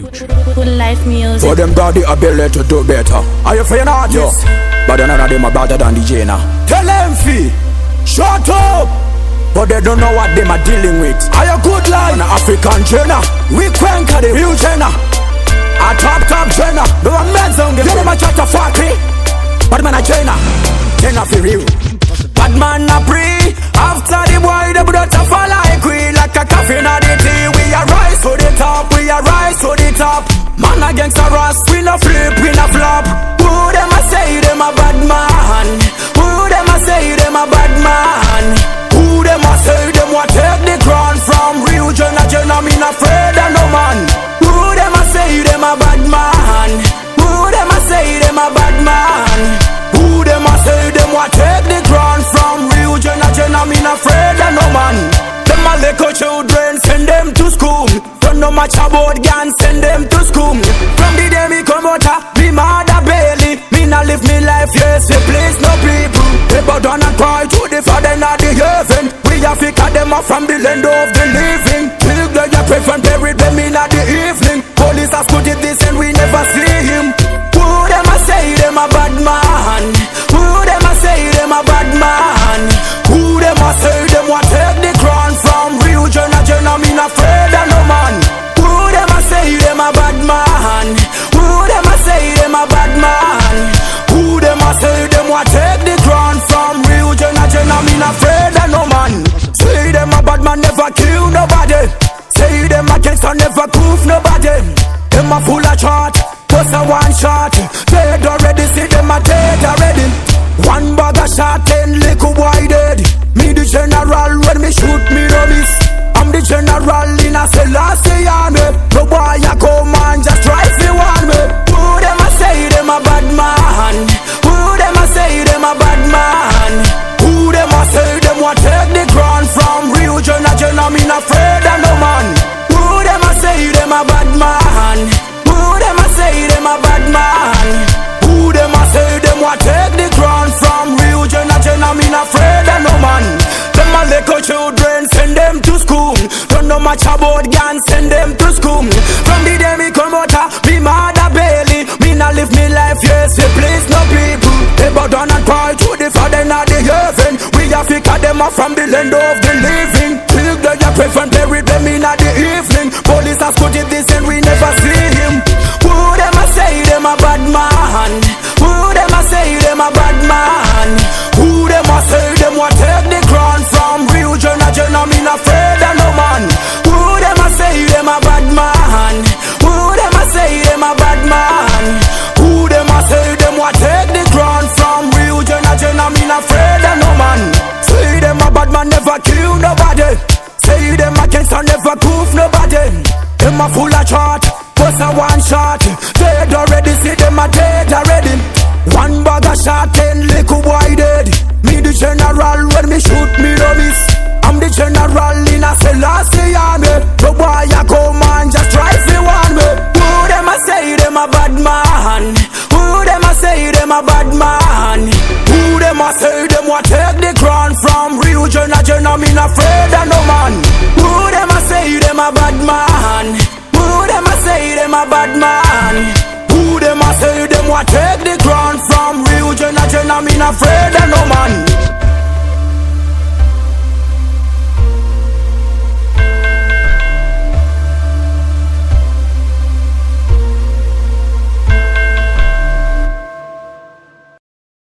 Goodlife music. For them got the ability to do better. Are you feeling artists? But none of them are better than the Genna. Tell them fee, shut up. But they don't know what them are dealing with. Are you Goodlife? An African Genna. We conquer the real Genna. A top Genna. No one men's on them. You them a chat a fuckery. But man a Genna. Genna for real. Badman a pre. After the boy the blood to fall like we. Like a coffee in the tea. We a rise to the top. We a rise to the top. Man against a rust. We no flip, we no flop. Who them a say them a bad man? Who them a say them a bad man? Who them a say them a take the crown from real Genna? Genna me not afraid of no man. Who them a say them a bad man? Who them a say them a bad man? Who them a say them a take the crown from real Genna? Genna me not afraid of no man. Them a little children, send them to school. Don't know much about guns, send them to school. From the day me come out, me mother belly. Me not live me life, yes, we place no people. They bow down and cry to the Father in the heaven. We have to cut them off from the land of the living. Till they are pray and bury them in the evening. Police has put it this and we never see him. Who them a say them a bad man? Who them a say them a bad man? Who them a say them a take the crown from real Genna? Genna me not afraid of no man. Who them a say them a bad man? Who them a say them a bad man? Who them a say them a take the crown from real Genna? Genna me not afraid of no man. Say them a bad man never kill nobody. Say them a gangster never goof nobody. Them a full of chart, just a one shot. Dead already, see them a dead already. One bag of shot, 10 little boy dead. Me the general, when me shoot me no miss. I'm the general in a Selassie army. No boy a come and just try to warn me. Who them a say them a bad man? Who them a say them a bad man? Who them a say them a take the crown from real Genna? Genna me not afraid of no man. Who them a say them a bad man? Who them a say them a bad man? Who them a say them a take the crown from real Genna? Genna me not afraid of no man. Them a little children, send them to school. Don't know much about guns, send them to school. From the day me come out, me mother belly. Me not live me life, yes, we place no people. They bow down and cry to the Father in the heaven. We have to cut them off from the land of the living. Till they are pray and bury them in the evening. Police has put it this and we never see him. Who them a say them a bad man? Who them a say them a bad man? Who them a say them a take the crown from real Genna? Genna me not afraid of no man. Who them a say them a bad man? Who them a say them a bad man? Who them a say them a take the crown from real Genna? Genna me not afraid of no man. Say them a bad man never kill nobody. Say them a gangster never goof nobody. Them a full of chart, just a one shot. Dead already, see them a dead already. One bag of shot, 10 little boy dead. Me the general, when me shoot me no miss. I'm the general in a Selassie army. No boy a come and just try to warn me. Who them a say them a bad man? Who them a say them a bad man? Who them a say them a take the crown from real Genna? Genna me not afraid of no man. Who them a say them a bad man? Who them a say them a bad man? Who them a say them a take the crown from real Genna? Genna me not afraid of no man.